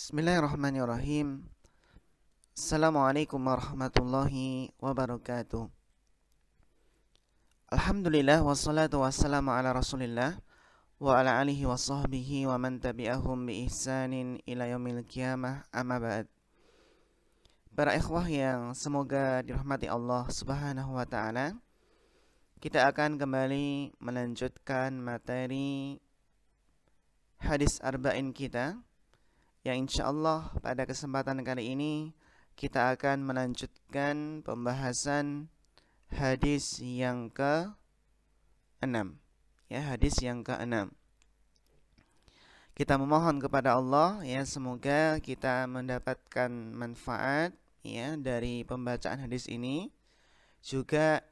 Bismillahirrahmanirrahim. Assalamualaikum warahmatullahi wabarakatuh. Alhamdulillah wassalatu wassalamu ala Rasulillah wa ala alihi wa sahbihi wa man tabi'ahum bi ihsanin ila yaumil qiyamah, amma ba'd. Para ikhwah yang semoga dirahmati Allah Subhanahu wa taala, kita akan kembali melanjutkan materi hadis arba'in kita, yang insyaallah pada kesempatan kali ini kita akan melanjutkan pembahasan hadis yang ke-6. Hadis yang ke-6. Kita memohon kepada Allah semoga kita mendapatkan manfaat dari pembacaan hadis ini, juga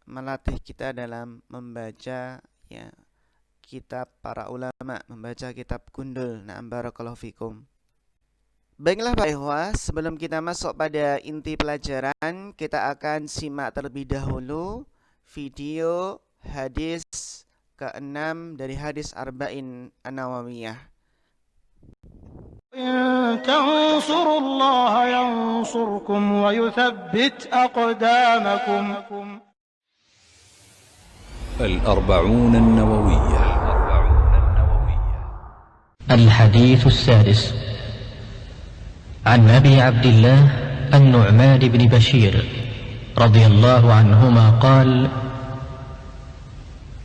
melatih kita dalam membaca kitab para ulama, membaca kitab gundul. Na'am, barakallahu fikum. Baiklah Pak Ikhwah, sebelum kita masuk pada inti pelajaran, kita akan simak terlebih dahulu video hadis ke-6 dari hadis Arba'in An-Nawawiyah. إن تنصروا الله ينصركم ويثبت أقدامكم. الأربعون النووية. الحديث السادس عن أبي عبد الله النعمان بن بشير رضي الله عنهما قال: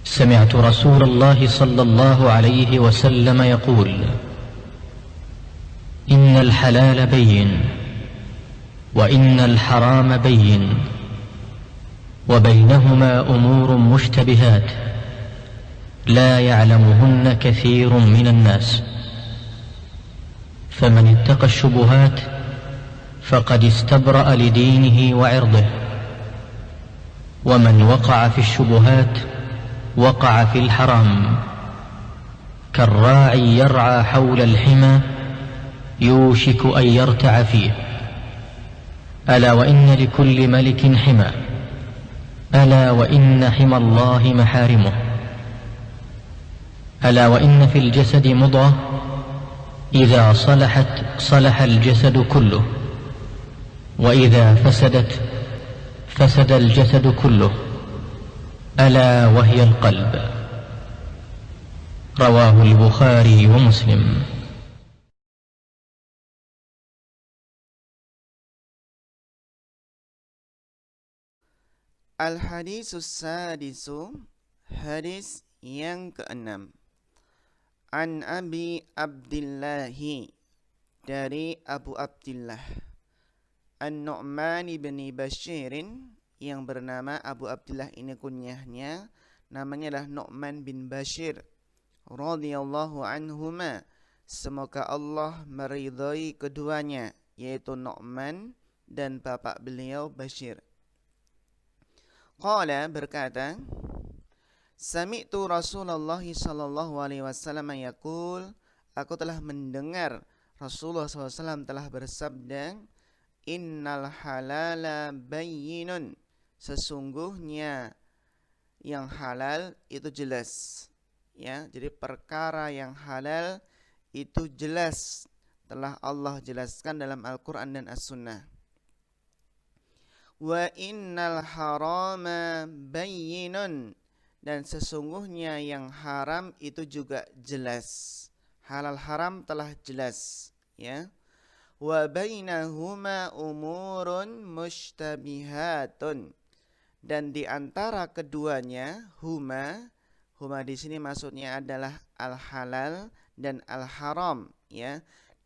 سمعت رسول الله صلى الله عليه وسلم يقول: إن الحلال بين وإن الحرام بين وبينهما أمور مشتبهات لا يعلمهن كثير من الناس، فمن اتقى الشبهات فقد استبرأ لدينه وعرضه، ومن وقع في الشبهات وقع في الحرام، كالراعي يرعى حول الحمى يوشك أن يرتع فيه، ألا وإن لكل ملك حمى، ألا وإن حمى الله محارمه، ألا وإن في الجسد مضغة إذا صلحت صلح الجسد كله، وإذا فسدت فسد الجسد كله، ألا وهي القلب. رواه البخاري ومسلم. Al-hadisus sadisu, hadis yang ke-6. An Abi Abdillahi, dari Abu Abdillah An-Nu'man bin Bashirin, yang bernama Abu Abdillah ini kunyahnya, namanya adalah Nu'man bin Bashir radhiyallahu anhuma, semoga Allah meridhai keduanya, yaitu Nu'man dan bapak beliau Bashir. Qala, berkata, Sami'tu Rasulullah sallallahu alaihi wasallam yaqul, aku telah mendengar Rasulullah SAW telah bersabda, Innal halala bayyinun, sesungguhnya yang halal itu jelas. Jadi perkara yang halal itu jelas, telah Allah jelaskan dalam Al-Quran dan As-Sunnah. Wa innal harama bayyinun, dan sesungguhnya yang haram itu juga jelas. Halal haram telah jelas. Wa bainahuma umurun mushtabihatun, dan di antara keduanya huma di sini maksudnya adalah al-halal dan al-haram.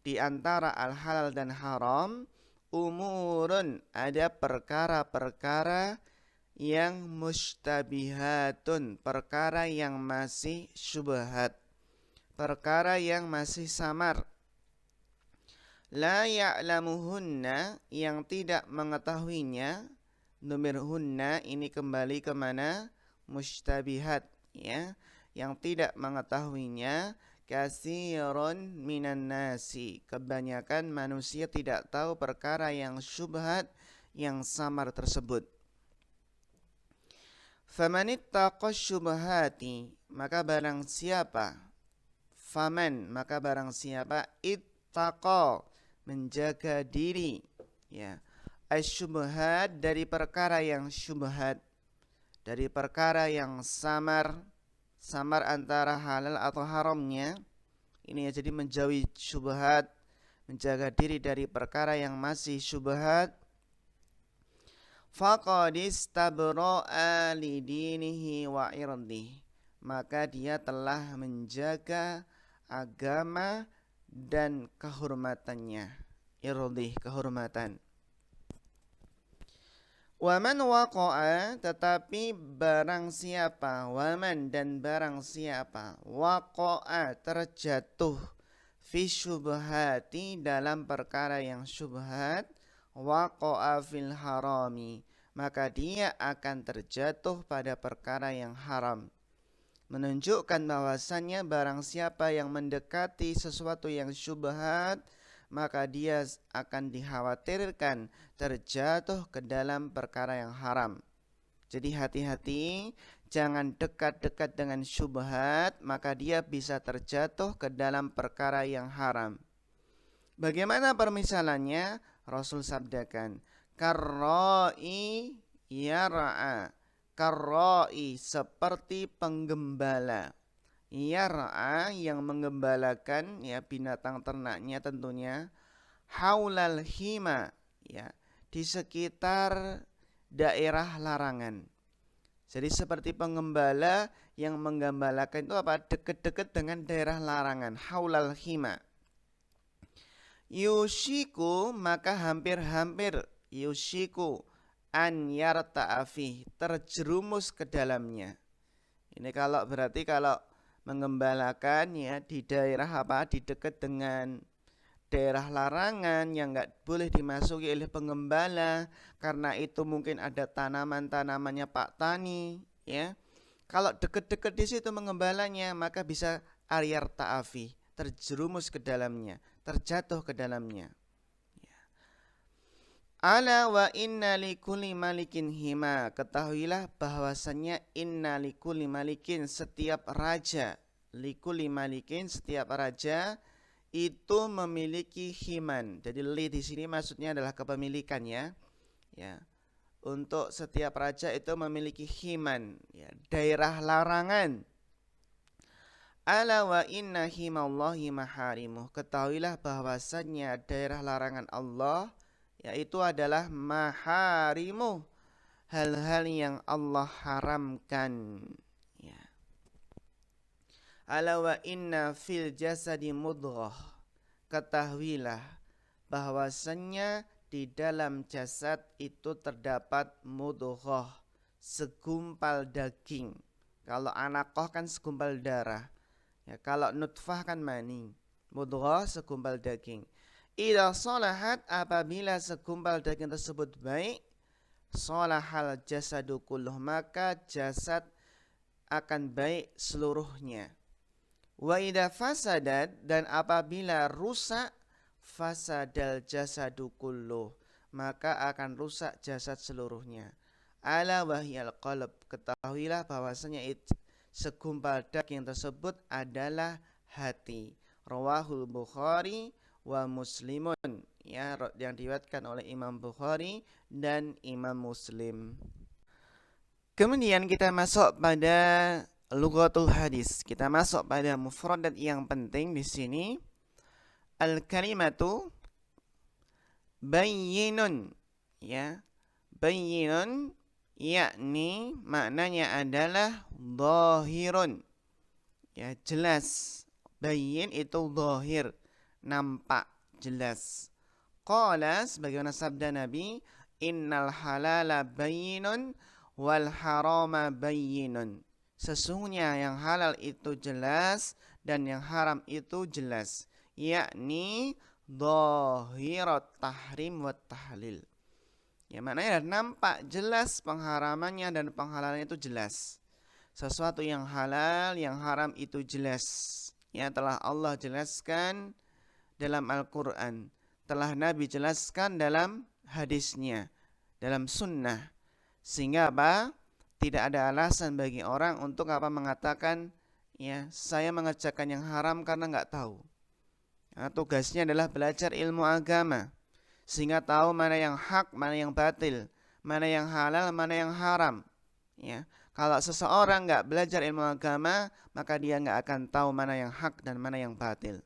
Di antara al-halal dan haram, umurun, ada perkara-perkara yang mushtabihatun, perkara yang masih syubhat, perkara yang masih samar. La ya'lamuhunna, yang tidak mengetahuinya. Domir hunna ini kembali ke mana? Mushtabihat, yang tidak mengetahuinya. Katsirun minan nasi, kebanyakan manusia tidak tahu perkara yang syubhat, yang samar tersebut. Famanittaqa syubhati, maka barang siapa, faman, maka barang siapa, ittaqa, menjaga diri, ya. Asyubhat, dari perkara yang syubhat, dari perkara yang samar antara halal atau haramnya. Ini ya, jadi menjauhi syubhat, menjaga diri dari perkara yang masih syubhat. Faqad istabra'a li dinihi wa irdihi, maka dia telah menjaga agama dan kehormatannya. Irdih, kehormatan. Waman waqa'a, tetapi barang siapa, waman dan barang siapa, waqa'a, terjatuh, fi syubhati, dalam perkara yang syubhat, waqa'a fil harami, maka dia akan terjatuh pada perkara yang haram. Menunjukkan bahwasannya barang siapa yang mendekati sesuatu yang syubhat, maka dia akan dikhawatirkan terjatuh ke dalam perkara yang haram. Jadi hati-hati, jangan dekat-dekat dengan syubhat, maka dia bisa terjatuh ke dalam perkara yang haram. Bagaimana permisalannya? Rasul sabdakan, karra'i yar'a, karra'i, seperti penggembala, yar'a, yang menggembalakan, ya, binatang ternaknya tentunya, haulal hima, ya, di sekitar daerah larangan. Jadi seperti penggembala yang menggembalakan itu apa? Dekat-dekat dengan daerah larangan, haulal hima. Yushiku, maka hampir-hampir, yushiku an yarta'afih, terjerumus ke dalamnya. Ini kalau berarti kalau mengembalakan, ya, di daerah apa? Di dekat dengan daerah larangan yang enggak boleh dimasuki oleh pengembala, karena itu mungkin ada tanaman-tanamannya Pak Tani, ya. Kalau dekat-dekat di situ mengembalanya, maka bisa aryar ta'afi, terjerumus ke dalamnya, terjatuh ke dalamnya. Ala wa inna likulli malikin hima, ketahuilah bahwasannya inna likulli malikin, setiap raja, likulli malikin, setiap raja itu memiliki himan. Jadi li di sini maksudnya adalah kepemilikan, ya. Ya. Untuk setiap raja itu memiliki himan, ya, daerah larangan. Ala wa inna himallahi maharimuh, ketahuilah bahwasannya daerah larangan Allah, yaitu adalah maharimuh, hal-hal yang Allah haramkan, ya. Ala wa inna fil jasadi mudghah, ketahuilah bahwasannya di dalam jasad itu terdapat mudghah, segumpal daging. Kalau anaqah kan segumpal darah, ya, kalau nutfah kan mani. Mudghah, segumpal daging. Idza salahat, apabila segumpal daging tersebut baik, salahal jasadu kulluh, maka jasad akan baik seluruhnya. Wa idza fasadat, dan apabila rusak, fasadal jasadu kulluh, maka akan rusak jasad seluruhnya. Ala wahyal qalb, ketahuilah bahwasanya segumpal daging tersebut adalah hati. Rawahul Bukhari wa Muslimun, ya, yang diriwayatkan oleh Imam Bukhari dan Imam Muslim. Kemudian kita masuk pada lughatul hadis. Kita masuk pada mufradat yang penting di sini. Al-kalimatu bayyinun, ya. Bayyinun, yakni maknanya adalah dhahirun, ya, jelas. Bayyin itu dhahir, nampak, jelas. Qala, sebagaimana sabda Nabi, innal halala bayyinun wal harama bayyinun, sesungguhnya yang halal itu jelas dan yang haram itu jelas, yakni dhahirat tahrim wa tahlil. Ya, maknanya nampak jelas pengharamannya dan penghalalannya itu jelas. Sesuatu yang halal, yang haram itu jelas. Ya, telah Allah jelaskan dalam Al-Quran, telah Nabi jelaskan dalam hadisnya, dalam sunnah. Sehingga apa? Tidak ada alasan bagi orang untuk apa mengatakan, ya, saya mengerjakan yang haram karena nggak tahu, tugasnya adalah belajar ilmu agama sehingga tahu mana yang hak, mana yang batil, mana yang halal, mana yang haram. Ya, kalau seseorang nggak belajar ilmu agama, maka dia nggak akan tahu mana yang hak dan mana yang batil.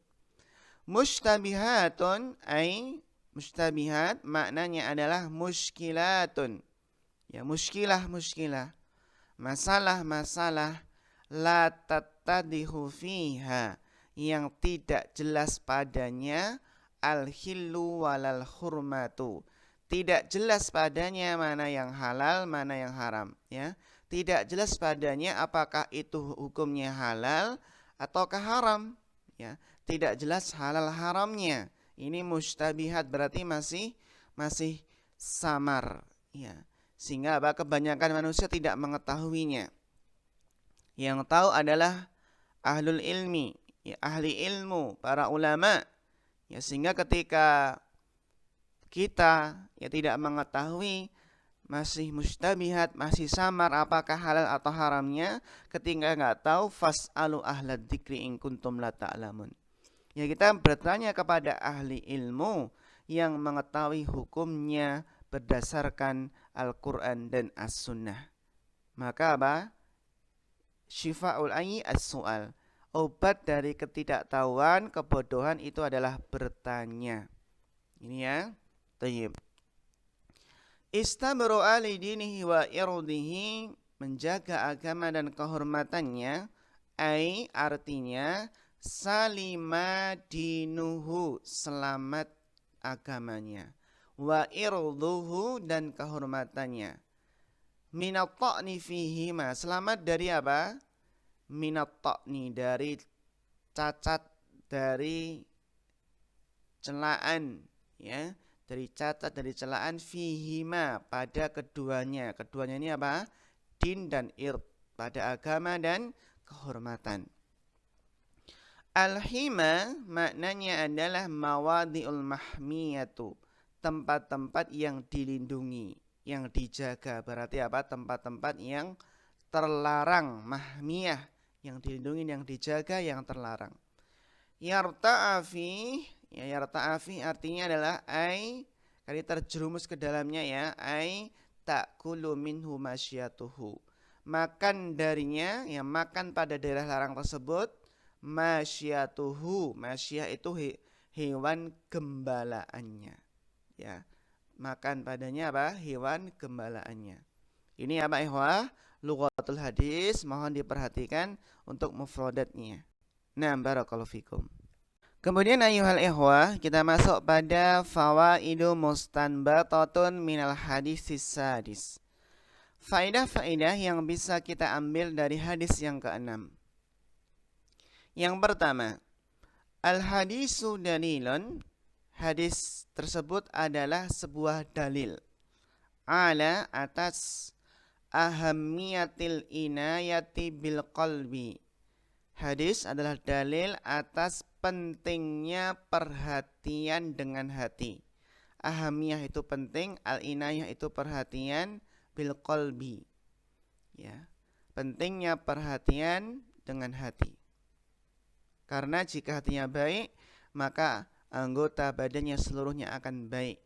Mushtabihatun ay mushtabihat maknanya adalah muskilatun. Ya, muskilah. Masalah-masalah la tattadihu fiha yang tidak jelas padanya al-hillu walal hurmatu. Tidak jelas padanya mana yang halal, mana yang haram, ya. Tidak jelas padanya apakah itu hukumnya halal ataukah haram, ya. Tidak jelas halal haramnya. Ini mustabihat berarti masih samar, ya. Sehingga kebanyakan manusia tidak mengetahuinya. Yang tahu adalah ahlul ilmi, ya, ahli ilmu, para ulama. Ya, sehingga ketika kita tidak mengetahui, masih mustabihat, masih samar apakah halal atau haramnya, ketika nggak tahu fas'alu ahlad dzikri in kuntum la ta'lamun. Ya, kita bertanya kepada ahli ilmu yang mengetahui hukumnya berdasarkan Al-Quran dan As-Sunnah. Maka apa? Syifa'ul ayyi as-su'al. Obat dari ketidaktahuan, kebodohan itu adalah bertanya. Ini ya. Tayyib. Istabru'a li dinihi wa irdihi, menjaga agama dan kehormatannya, ai artinya salima dinuhu, selamat agamanya, wa irduhu dan kehormatannya, minat ta'ni fihima, selamat dari apa? Minat ta'ni, dari cacat, dari celaan, ya, dari cacat, dari celaan fihima, pada keduanya. Keduanya ini apa? Din dan ird, pada agama dan kehormatan. Al-hima maknanya adalah mawadi'ul mahmiyatu, tempat-tempat yang dilindungi, yang dijaga. Berarti apa? Tempat-tempat yang terlarang, mahmiyah, yang dilindungi, yang dijaga, yang terlarang. Yarta'afi, ya, yarta'afi artinya adalah ai, kali terjerumus ke dalamnya, ya, ai ta'kulu minhu masyatuhu, makan darinya, ya, makan pada daerah larang tersebut, masyatuhu, masyah itu hewan gembalaannya, ya, makan padanya apa? Hewan gembalaannya. Ini apa ikhwah? Lughatul hadis, mohon diperhatikan untuk mufradatnya. Nah, barakallahu fikum. Kemudian ayuhal ikhwah, kita masuk pada fawaidu mustanbatatun minal hadisis sadis. Faedah-faedah yang bisa kita ambil dari hadis yang ke-6. Yang pertama, al-hadisu dalilun, hadis tersebut adalah sebuah dalil ala atas ahammiyatil inayati bil qalbi. Hadis adalah dalil atas pentingnya perhatian dengan hati. Ahamiyah itu penting, al-inayah itu perhatian, bil qalbi, ya, pentingnya perhatian dengan hati. Karena jika hatinya baik, maka anggota badannya seluruhnya akan baik.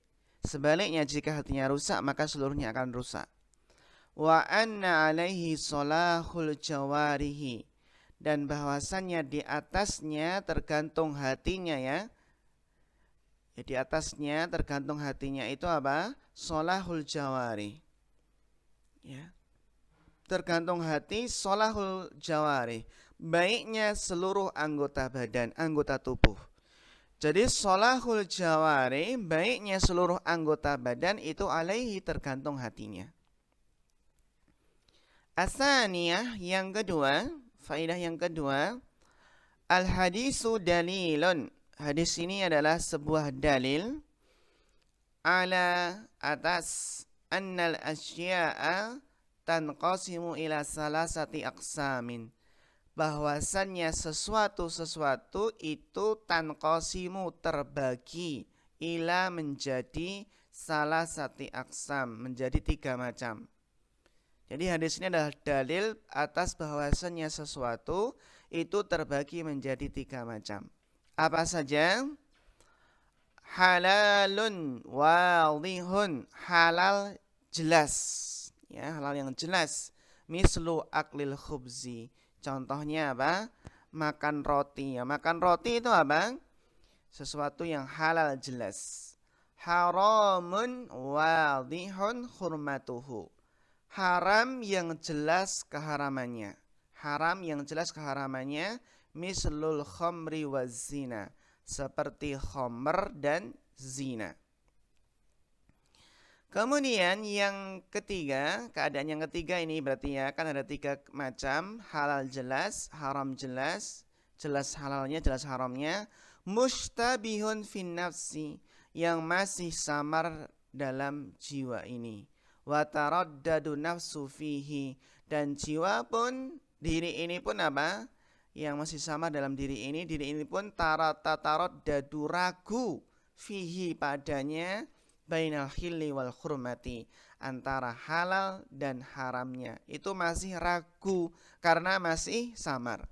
Sebaliknya jika hatinya rusak, maka seluruhnya akan rusak. Wa anna alaihi salahul jawarihi, dan bahwasannya di atasnya tergantung hatinya, ya. Di atasnya tergantung hatinya itu apa? Salahul jawari, ya. Tergantung hati, salahul jawari, baiknya seluruh anggota badan, anggota tubuh. Jadi salahul jawari, baiknya seluruh anggota badan itu alaihi, tergantung hatinya. Asaniyah, yang kedua, faedah yang kedua, al-hadisu dalilun, hadis ini adalah sebuah dalil ala atas annal asya'a tanqasimu ila salasati aqsamin, bahwasannya sesuatu itu tanqasimu, terbagi, ila menjadi salasati aqsam, menjadi 3 macam. Jadi hadis ini adalah dalil atas bahwasannya sesuatu itu terbagi menjadi 3 macam. Apa saja? Halalun wadihun, halal jelas. Ya, halal yang jelas. Mislu aklil khubzi. Contohnya apa? Makan roti. Ya, makan roti itu apa? Sesuatu yang halal jelas. Haramun wadihun hurmatuhu. Haram yang jelas keharamannya. Haram yang jelas keharamannya. Mislul khamri waz zina. Seperti khamr dan zina. Kemudian yang ketiga, keadaan yang ketiga ini berarti ya kan ada 3 macam. Halal jelas, haram jelas, jelas halalnya, jelas haramnya. Mustabihun fin nafsi, yang masih samar dalam jiwa ini. Wa taraddadu nafsu fihi, dan jiwa pun, diri ini pun apa? Yang masih sama dalam diri ini pun taraddadu ragu fihi padanya, bainal khilli wal hurmati, antara halal dan haramnya. Itu masih ragu karena masih samar.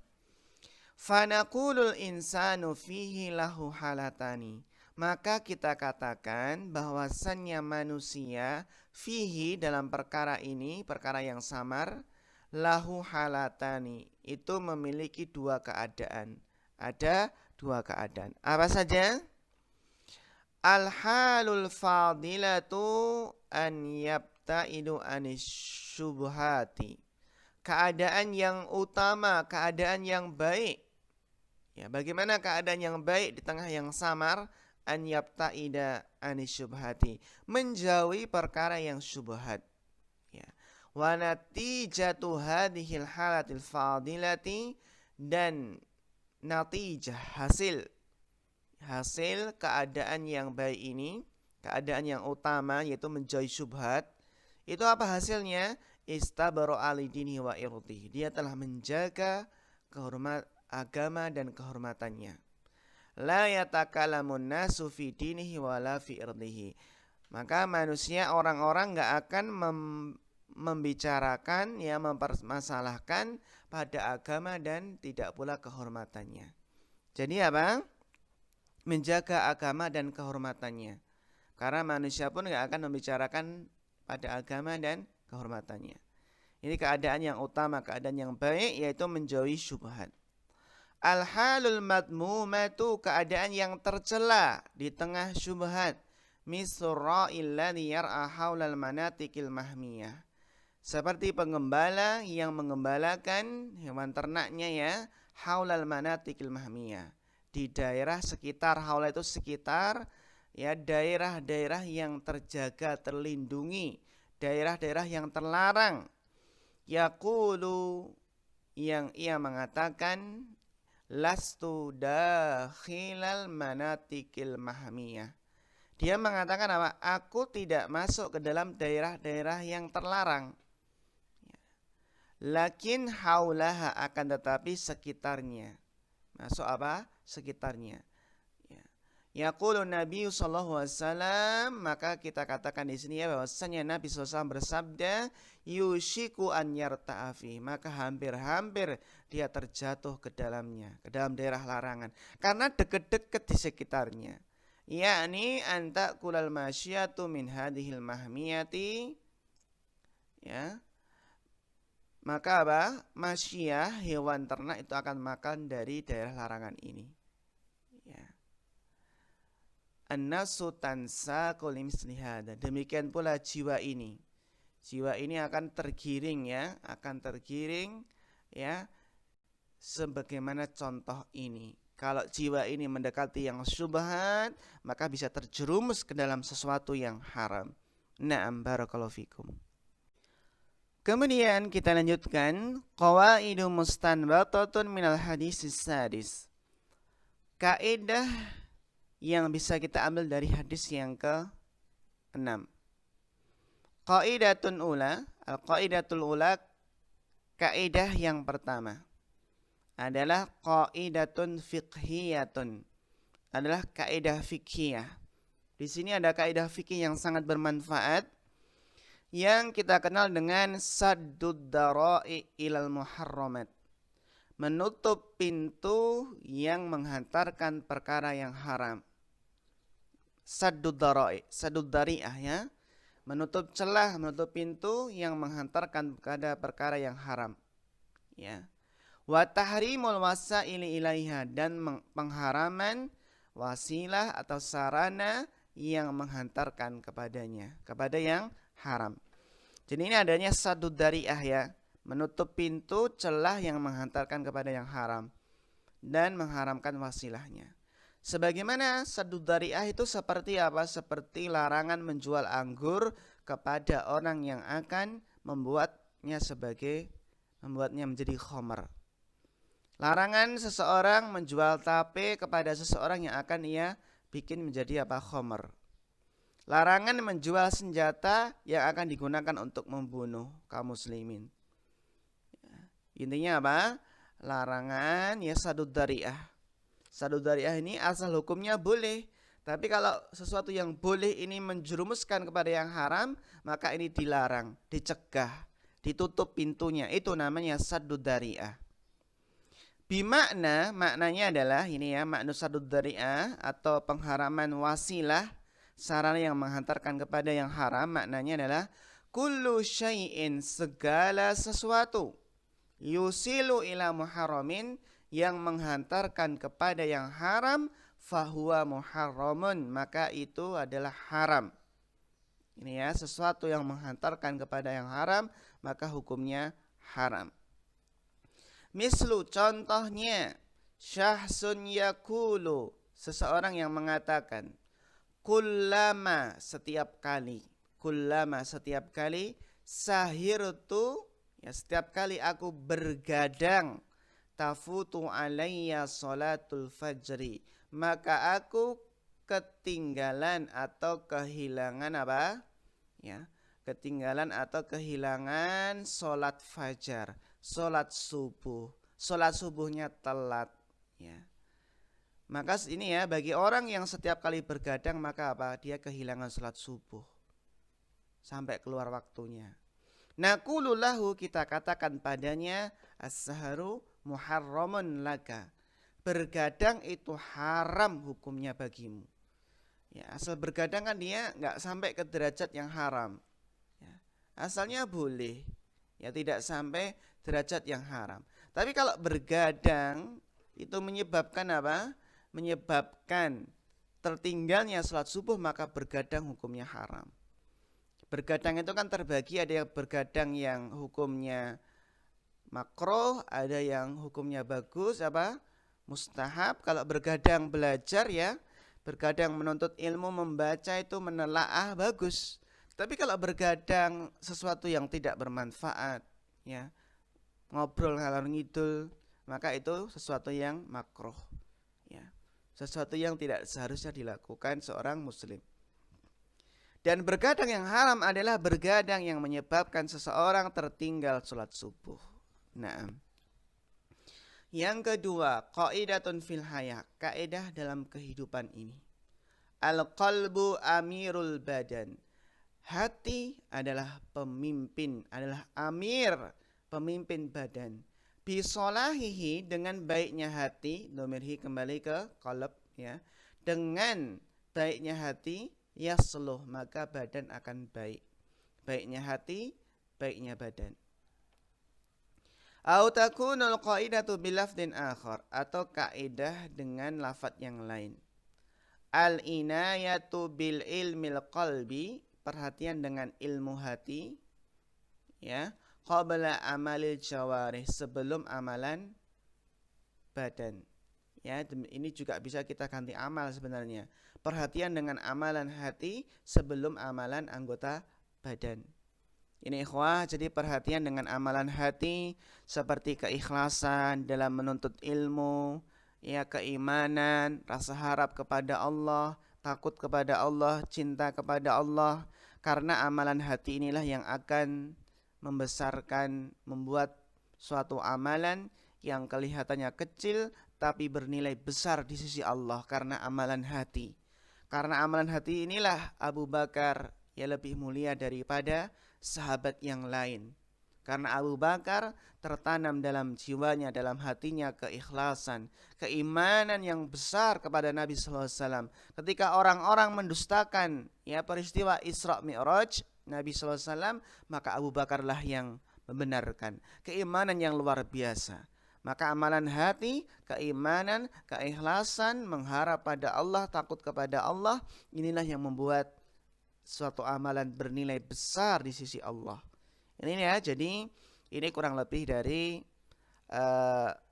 Fanaqulul insanu fihi lahu halatani, maka kita katakan bahwasannya manusia fihi dalam perkara ini, perkara yang samar, lahu halatani, itu memiliki 2 keadaan. Ada 2 keadaan. Apa saja? Al-halul fadilatu an yabta'idu anis syubhati, keadaan yang utama, keadaan yang baik. Ya, bagaimana keadaan yang baik di tengah yang samar? An yabta'ida anis syubhati, menjauhi perkara yang syubhat. Ya. Wa natijatu hadhil halatil fadilati, dan natijah, hasil keadaan yang baik ini, keadaan yang utama yaitu menjauhi syubhat, itu apa hasilnya? Istabara alidini wa irdihi, dia telah menjaga agama dan kehormatannya. La yatakalamun nasu fi dinihi wa la fi irdihi, maka manusia, orang-orang gak akan membicarakan, ya, mempermasalahkan pada agama dan tidak pula kehormatannya. Jadi apa? Menjaga agama dan kehormatannya. Karena manusia pun gak akan membicarakan pada agama dan kehormatannya. Ini keadaan yang utama, keadaan yang baik, yaitu menjauhi syubhat. Al-halul madmumatu, keadaan yang tercela di tengah syubhat. Misurra'il ladzi yar'a haulal manatikil mahmiyah, seperti pengembala yang mengembalakan hewan ternaknya, ya, haulal manatikil mahmiyah, di daerah sekitar. Haula itu sekitar, ya, daerah-daerah yang terjaga, terlindungi, daerah-daerah yang terlarang. Yaqulu, yang ia mengatakan, lastu dakhilal manatikil mahmiyah, dia mengatakan apa? Aku tidak masuk ke dalam daerah-daerah yang terlarang. Lakin haulaha, akan tetapi sekitarnya. Masuk apa? Sekitarnya. Yaqulu Nabi sallallahu alaihi wasallam, maka kita katakan di sini ya bahwasanya Nabi sallallahu alaihi wasallam bersabda, yushiku an yarta'afi, maka hampir-hampir dia terjatuh ke dalamnya, ke dalam daerah larangan, karena dekat-dekat di sekitarnya. Yakni anta kulal masyiyatu min hadhil mahmiyati, ya, maka apa? Masyiyah, hewan ternak itu akan makan dari daerah larangan ini, ya. An-nasu tansaqu limisli hada, demikian pula jiwa ini akan tergiring, ya, ya, sebagaimana contoh ini. Kalau jiwa ini mendekati yang syubhat, maka bisa terjerumus ke dalam sesuatu yang haram. Na'am, barakallahu fikum. Kemudian kita lanjutkan, qawaidu mustanbatatun minal hadisis sadis, kaidah yang bisa kita ambil dari hadis yang ke-6. Qaidatun ula, al-qaidatul ula, kaidah yang pertama adalah qaidatun fiqhiyatun, adalah kaidah fiqhiyah. Di sini ada kaidah fikih yang sangat bermanfaat yang kita kenal dengan saddud dara'i ilal muharramat, menutup pintu yang menghantarkan perkara yang haram. Saddud dari'ah ya, menutup celah, menutup pintu yang menghantarkan kepada perkara yang haram. Ya. Wa tahrimul wasaili ilaiha, dan pengharaman wasilah atau sarana yang menghantarkan kepadanya, kepada yang haram. Jadi ini adanya saddud dari'ah ya, menutup pintu celah yang menghantarkan kepada yang haram dan mengharamkan wasilahnya. Sebagaimana saddud dari'ah itu seperti apa? Seperti larangan menjual anggur kepada orang yang akan membuatnya menjadi khamar. Larangan seseorang menjual tape kepada seseorang yang akan ia bikin menjadi khamar. Larangan menjual senjata yang akan digunakan untuk membunuh kaum muslimin. Intinya apa? Larangan ya saddud dari'ah. Saddud dari'ah ini asal hukumnya boleh, tapi kalau sesuatu yang boleh ini menjerumuskan kepada yang haram, maka ini dilarang, dicegah, ditutup pintunya. Itu namanya saddud dari'ah. Bimakna, maknanya adalah ini ya, makna saddud dari'ah atau pengharaman wasilah, sarana yang menghantarkan kepada yang haram, maknanya adalah kullu syai'in, segala sesuatu, yusilu ila muharramin, yang menghantarkan kepada yang haram, fahuwa muharramun, maka itu adalah haram. Ini ya, sesuatu yang menghantarkan kepada yang haram, maka hukumnya haram. Mislu, contohnya, syahsun yakulu, seseorang yang mengatakan, kullama, setiap kali, sahirtu, ya setiap kali aku bergadang, tafutu alayya salatul fajri, maka aku ketinggalan atau kehilangan apa? Ya, ketinggalan atau kehilangan salat fajar, salat subuh. Salat subuhnya telat, ya. Maka ini ya, bagi orang yang setiap kali bergadang, maka apa? Dia kehilangan salat subuh sampai keluar waktunya. Naqulu lahu, kita katakan padanya, as-saharu muharramun laka, bergadang itu haram hukumnya bagimu. Ya, asal bergadang kan dia nggak sampai ke derajat yang haram. Ya, asalnya boleh, ya tidak sampai derajat yang haram. Tapi kalau bergadang itu menyebabkan apa? Menyebabkan tertinggalnya salat subuh, maka bergadang hukumnya haram. Bergadang itu kan terbagi, ada yang bergadang yang hukumnya makruh, ada yang hukumnya bagus, mustahab. Kalau bergadang belajar ya, bergadang menuntut ilmu, membaca itu menelaah, bagus. Tapi kalau bergadang sesuatu yang tidak bermanfaat, ya, ngobrol ngalor ngidul, maka itu sesuatu yang makruh, ya, sesuatu yang tidak seharusnya dilakukan seorang muslim. Dan bergadang yang haram adalah bergadang yang menyebabkan seseorang tertinggal sholat subuh. Nah, yang kedua, qaidatun fil hayah, kaidah dalam kehidupan ini. Al-qalbu amirul badan, hati adalah pemimpin, adalah amir, pemimpin badan. Bisolahihi, dengan baiknya hati, domirhi kembali ke qalb ya. Dengan baiknya hati, yasluh, maka badan akan baik. Baiknya hati, baiknya badan. Au takunul qaidatu bilafdin akhar, atau kaidah dengan lafadz yang lain. Al inayatu bil ilmil qalbi, perhatian dengan ilmu hati, ya, qabla amalil jawarih, sebelum amalan badan. Ya, ini juga bisa kita ganti amal sebenarnya. Perhatian dengan amalan hati sebelum amalan anggota badan. Ini ikhwah, jadi perhatian dengan amalan hati seperti keikhlasan dalam menuntut ilmu, ya, keimanan, rasa harap kepada Allah, takut kepada Allah, cinta kepada Allah. Karena amalan hati inilah yang akan membesarkan, membuat suatu amalan yang kelihatannya kecil tapi bernilai besar di sisi Allah, karena amalan hati. Karena amalan hati inilah Abu Bakar ya lebih mulia daripada sahabat yang lain. Karena Abu Bakar tertanam dalam jiwanya, dalam hatinya keikhlasan, keimanan yang besar kepada Nabi sallallahu alaihi wasallam. Ketika orang-orang mendustakan ya peristiwa Isra Mi'raj Nabi sallallahu alaihi wasallam, maka Abu Bakarlah yang membenarkan. Keimanan yang luar biasa. Maka amalan hati, keimanan, keikhlasan, mengharap pada Allah, takut kepada Allah, inilah yang membuat suatu amalan bernilai besar di sisi Allah. Ini ya, jadi ini kurang lebih dari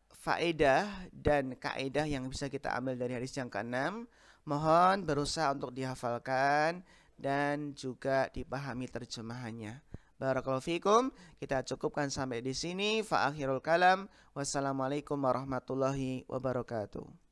faedah dan kaidah yang bisa kita ambil dari hadis yang ke-6. Mohon berusaha untuk dihafalkan dan juga dipahami terjemahannya. Barakallahu fikum. Kita cukupkan sampai di sini. Fa akhirul kalam. Wassalamualaikum warahmatullahi wabarakatuh.